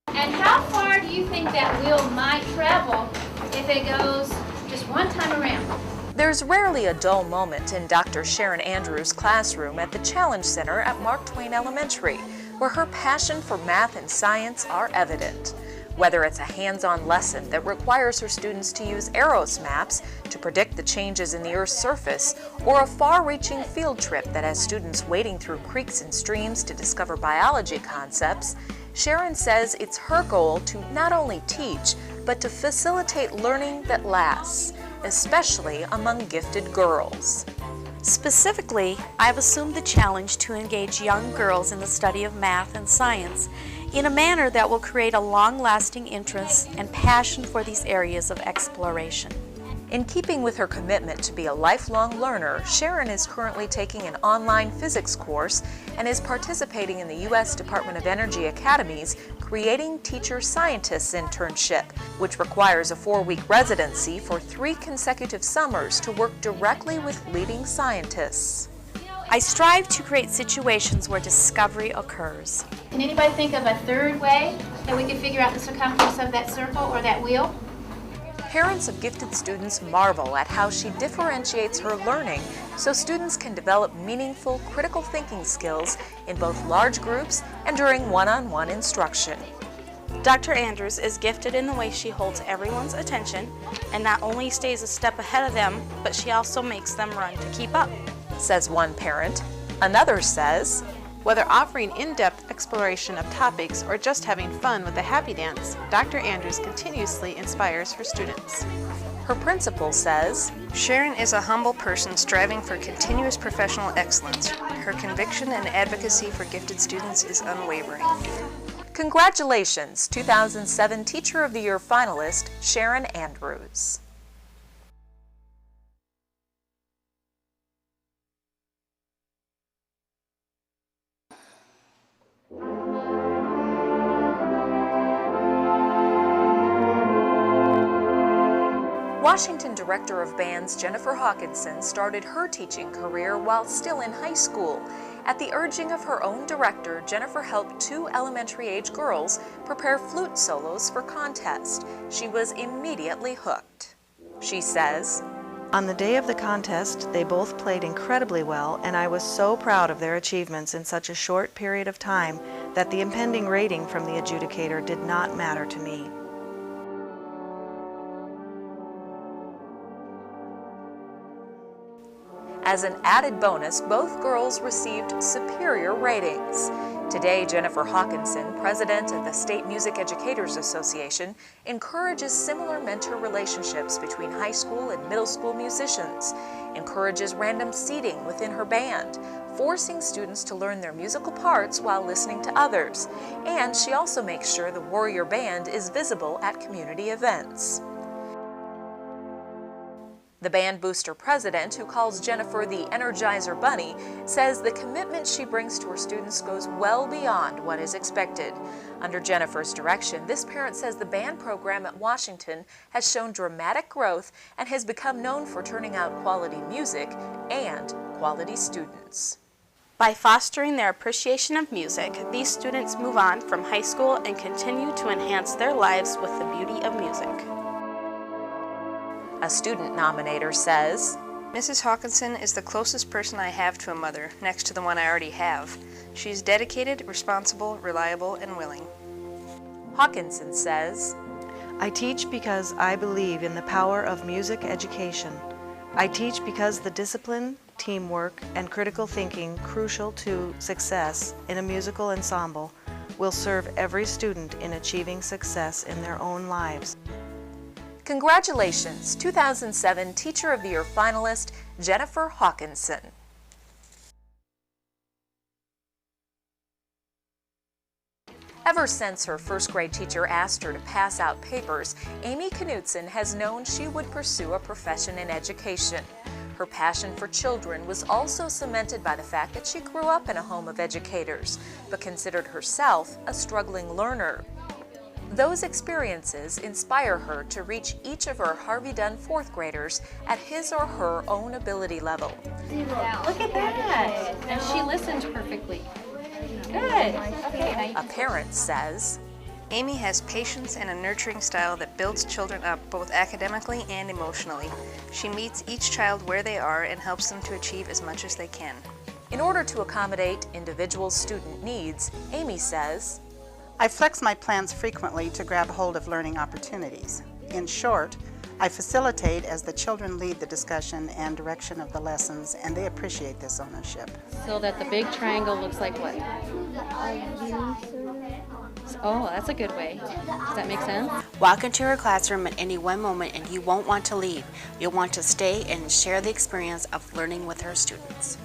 And how far do you think that wheel might travel if it goes just one time around? There's rarely a dull moment in Dr. Sharon Andrews' classroom at the Challenge Center at Mark Twain Elementary, where her passion for math and science are evident. Whether it's a hands-on lesson that requires her students to use Eros maps to predict the changes in the Earth's surface, or a far-reaching field trip that has students wading through creeks and streams to discover biology concepts, Sharon says it's her goal to not only teach, but to facilitate learning that lasts, especially among gifted girls. Specifically, I've assumed the challenge to engage young girls in the study of math and science in a manner that will create a long-lasting interest and passion for these areas of exploration. In keeping with her commitment to be a lifelong learner, Sharon is currently taking an online physics course and is participating in the U.S. Department of Energy Academy's Creating Teacher Scientists internship, which requires a 4-week residency for 3 consecutive summers to work directly with leading scientists. I strive to create situations where discovery occurs. Can anybody think of a third way that we could figure out the circumference of that circle or that wheel? Parents of gifted students marvel at how she differentiates her learning so students can develop meaningful critical thinking skills in both large groups and during one-on-one instruction. Dr. Andrews is gifted in the way she holds everyone's attention and not only stays a step ahead of them, but she also makes them run to keep up, says one parent. Another says, whether offering in-depth exploration of topics or just having fun with a happy dance, Dr. Andrews continuously inspires her students. Her principal says, Sharon is a humble person striving for continuous professional excellence. Her conviction and advocacy for gifted students is unwavering. Congratulations, 2007 Teacher of the Year finalist, Sharon Andrews. Washington Director of Bands Jennifer Hawkinson started her teaching career while still in high school. At the urging of her own director, Jennifer helped 2 elementary-age girls prepare flute solos for contest. She was immediately hooked. She says, on the day of the contest, they both played incredibly well, and I was so proud of their achievements in such a short period of time that the impending rating from the adjudicator did not matter to me. As an added bonus, both girls received superior ratings. Today, Jennifer Hawkinson, president of the State Music Educators Association, encourages similar mentor relationships between high school and middle school musicians, encourages random seating within her band, forcing students to learn their musical parts while listening to others, and she also makes sure the Warrior Band is visible at community events. The Band Booster president, who calls Jennifer the Energizer Bunny, says the commitment she brings to her students goes well beyond what is expected. Under Jennifer's direction, this parent says the band program at Washington has shown dramatic growth and has become known for turning out quality music and quality students. By fostering their appreciation of music, these students move on from high school and continue to enhance their lives with the beauty of music. A student nominator says, Mrs. Hawkinson is the closest person I have to a mother, next to the one I already have. She's dedicated, responsible, reliable, and willing. Hawkinson says, I teach because I believe in the power of music education. I teach because the discipline, teamwork, and critical thinking crucial to success in a musical ensemble will serve every student in achieving success in their own lives. Congratulations, 2007 Teacher of the Year finalist, Jennifer Hawkinson. Ever since her first grade teacher asked her to pass out papers, Amy Knutson has known she would pursue a profession in education. Her passion for children was also cemented by the fact that she grew up in a home of educators, but considered herself a struggling learner. Those experiences inspire her to reach each of her Harvey Dunn 4th graders at his or her own ability level. Look at that! And she listens perfectly. Good. Okay. A parent says, Amy has patience and a nurturing style that builds children up both academically and emotionally. She meets each child where they are and helps them to achieve as much as they can. In order to accommodate individual student needs, Amy says, I flex my plans frequently to grab hold of learning opportunities. In short, I facilitate as the children lead the discussion and direction of the lessons, and they appreciate this ownership. So that the big triangle looks like what? Oh, that's a good way. Does that make sense? Walk into her classroom at any one moment and you won't want to leave. You'll want to stay and share the experience of learning with her students.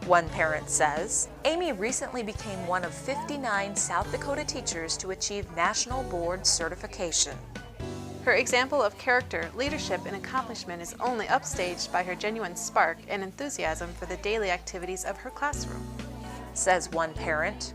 One parent says, Amy recently became one of 59 South Dakota teachers to achieve National Board certification. Her example of character, leadership, and accomplishment is only upstaged by her genuine spark and enthusiasm for the daily activities of her classroom. Says one parent.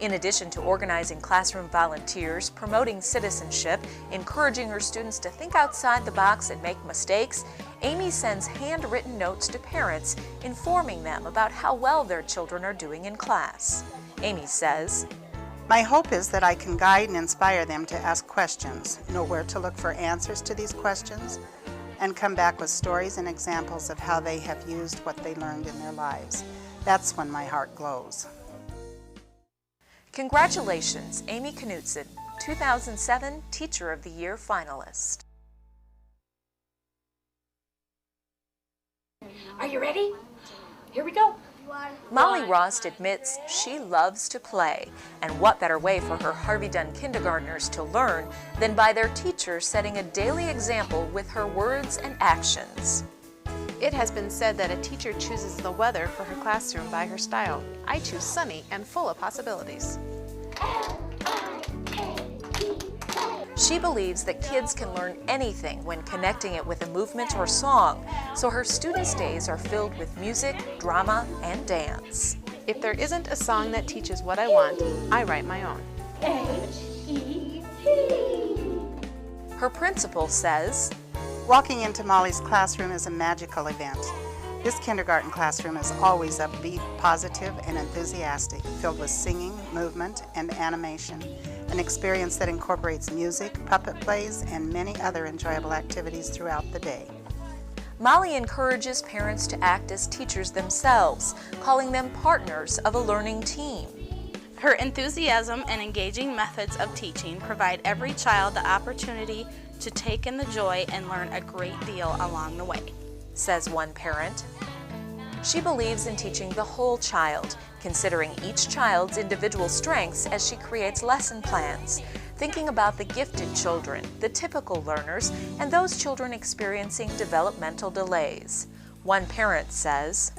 In addition to organizing classroom volunteers, promoting citizenship, encouraging her students to think outside the box and make mistakes, Amy sends handwritten notes to parents informing them about how well their children are doing in class. Amy says, My hope is that I can guide and inspire them to ask questions, know where to look for answers to these questions, and come back with stories and examples of how they have used what they learned in their lives. That's when my heart glows. Congratulations, Amy Knutson, 2007 Teacher of the Year finalist. Are you ready? Here we go. Molly Rost admits she loves to play, and what better way for her Harvey Dunn kindergartners to learn than by their teacher setting a daily example with her words and actions. It has been said that a teacher chooses the weather for her classroom by her style. I choose sunny and full of possibilities. She believes that kids can learn anything when connecting it with a movement or song, so her students' days are filled with music, drama, and dance. If there isn't a song that teaches what I want, I write my own. Her principal says, Walking into Molly's classroom is a magical event. This kindergarten classroom is always upbeat, positive, and enthusiastic, filled with singing, movement, and animation. An experience that incorporates music, puppet plays, and many other enjoyable activities throughout the day. Molly encourages parents to act as teachers themselves, calling them partners of a learning team. Her enthusiasm and engaging methods of teaching provide every child the opportunity to take in the joy and learn a great deal along the way, says one parent. She believes in teaching the whole child, considering each child's individual strengths as she creates lesson plans, thinking about the gifted children, the typical learners, and those children experiencing developmental delays. One parent says,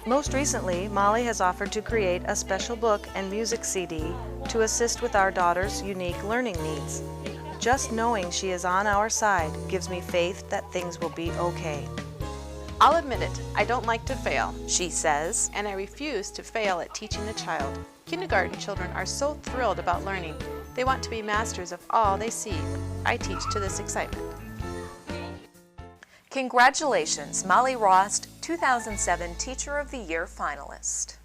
Most recently, Molly has offered to create a special book and music CD to assist with our daughter's unique learning needs. Just knowing she is on our side gives me faith that things will be okay. I'll admit it, I don't like to fail, she says, and I refuse to fail at teaching a child. Kindergarten children are so thrilled about learning. They want to be masters of all they see. I teach to this excitement. Congratulations, Molly Rost, 2007 Teacher of the Year finalist.